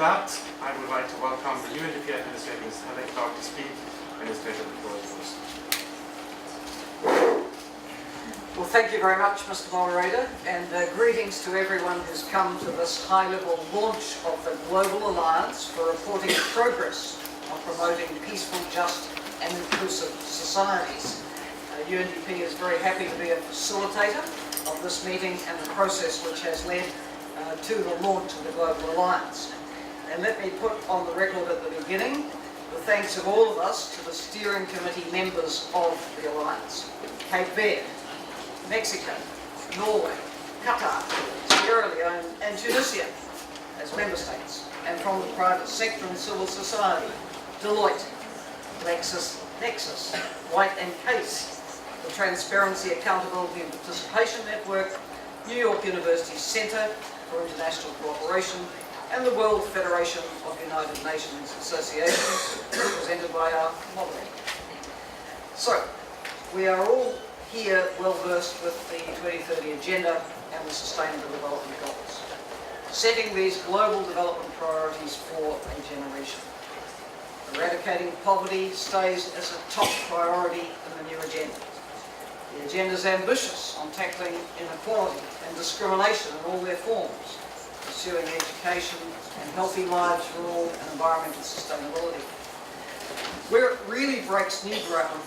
that, I would like to welcome the UNDP Administrator, Ms. Helen to speak. Administrator, the floor is yours. Well, thank you very much, Mr. Moderator, and greetings to everyone who's come to this high-level launch of the Global Alliance for reporting progress on promoting peaceful, just and inclusive societies. UNDP is very happy to be a facilitator of this meeting and the process which has led to the launch of the Global Alliance. And let me put on the record at the beginning the thanks of all of us to the steering committee members of the Alliance: Cape Verde, Mexico, Norway, Qatar, Sierra Leone and Tunisia as member states, and from the private sector and civil society: Deloitte, Nexus, White and Case, the Transparency, Accountability and Participation Network, New York University Centre for International Cooperation, and the World Federation of United Nations Associations, represented by our moderator. So, we are all here well versed with the 2030 Agenda and the Sustainable Development Goals, setting these global development priorities for a generation. Eradicating poverty stays as a top priority in the new agenda. The agenda is ambitious on tackling inequality and discrimination in all their forms, pursuing education and healthy lives for all and environmental sustainability. Where it really breaks new ground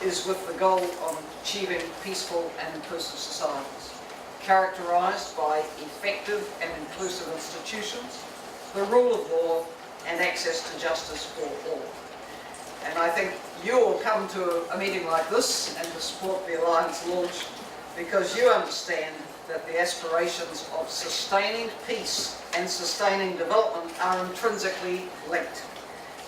is with the goal of achieving peaceful and inclusive societies, characterised by effective and inclusive institutions, the rule of law, and access to justice for all. And I think you all come to a meeting like this and to support the Alliance launch because you understand that the aspirations of sustaining peace and sustaining development are intrinsically linked.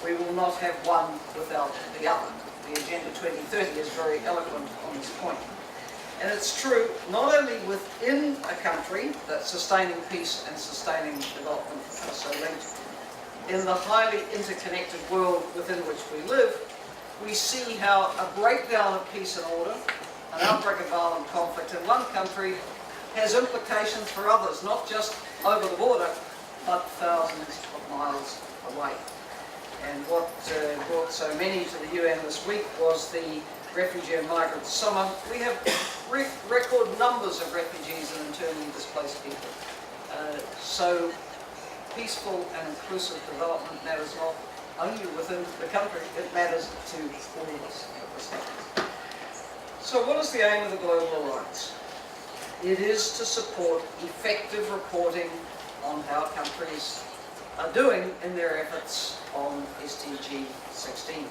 We will not have one without the other. The Agenda 2030 is very eloquent on this point. And it's true not only within a country that sustaining peace and sustaining development are so linked. In the highly interconnected world within which we live, we see how a breakdown of peace and order, an outbreak of violent conflict in one country, has implications for others, not just over the border, but thousands of miles away. And what brought so many to the UN this week was the refugee and migrant summer. We have record numbers of refugees and internally displaced people. So peaceful and inclusive development matters not only within the country, it matters to all of us at this time. So what is the aim of the Global Alliance? It is to support effective reporting on how countries are doing in their efforts on SDG 16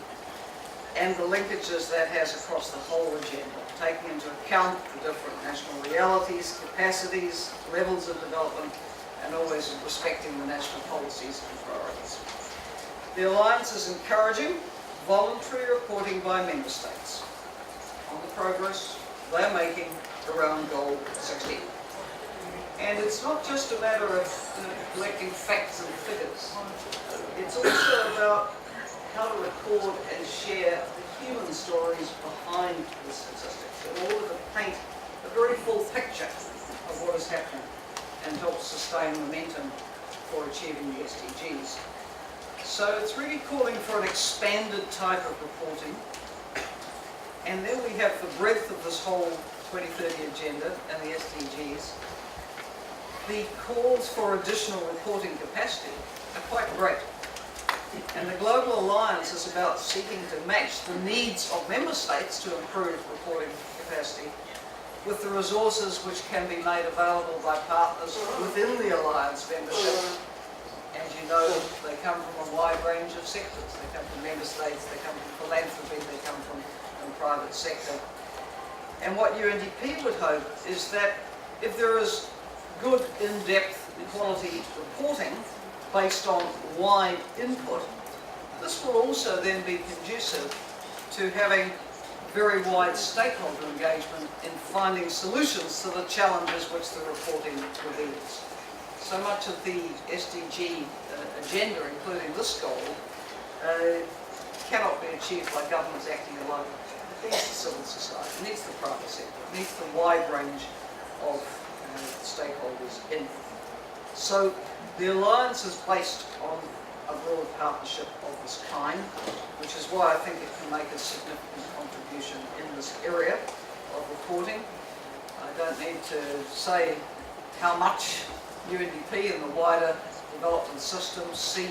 and the linkages that has across the whole agenda, taking into account the different national realities, capacities, levels of development, and always respecting the national policies and priorities. The Alliance is encouraging voluntary reporting by member states on the progress they're making around Goal 16. And it's not just a matter of collecting facts and figures. It's also about how to record and share the human stories behind the statistics in order to paint a very full picture of what is happening and help sustain momentum for achieving the SDGs. So it's really calling for an expanded type of reporting. And then we have the breadth of this whole 2030 agenda and the SDGs. The calls for additional reporting capacity are quite great. And the Global Alliance is about seeking to match the needs of member states to improve reporting capacity with the resources which can be made available by partners within the Alliance membership. As you know, they come from a wide range of sectors. They come from member states, they come from philanthropy, they come from the private sector. And what UNDP would hope is that if there is good in-depth quality reporting based on wide input, this will also then be conducive to having very wide stakeholder engagement in finding solutions to the challenges which the reporting reveals. So much of the SDG agenda, including this goal, cannot be achieved by governments acting alone. It needs the civil society, it needs the private sector, it needs the wide range of stakeholders in. So The Alliance is based on a broad partnership of this kind, which is why I think it can make a significant contribution in this area of reporting. I don't need to say how much UNDP and the wider development system see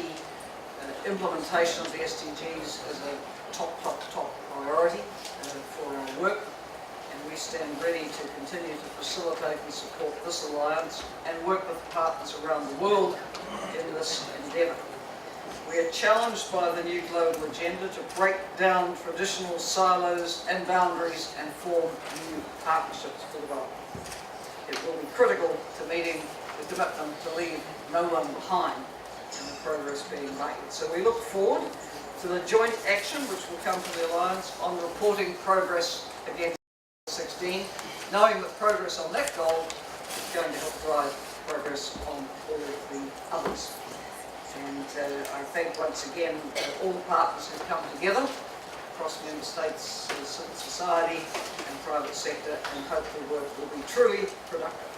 implementation of the SDGs as a top priority for our work, and we stand ready to continue to facilitate and support this alliance and work with partners around the world in this endeavour. We are challenged by the new global agenda to break down traditional silos and boundaries and form new partnerships for development. It will be critical to meeting the commitment to leave no one behind and the progress being made. So we look forward to the joint action which will come from the Alliance on reporting progress against 16, knowing that progress on that goal is going to help drive progress on all of the others. And I thank once again all the partners who come together across member states, civil society and private sector, and hope the work will be truly productive.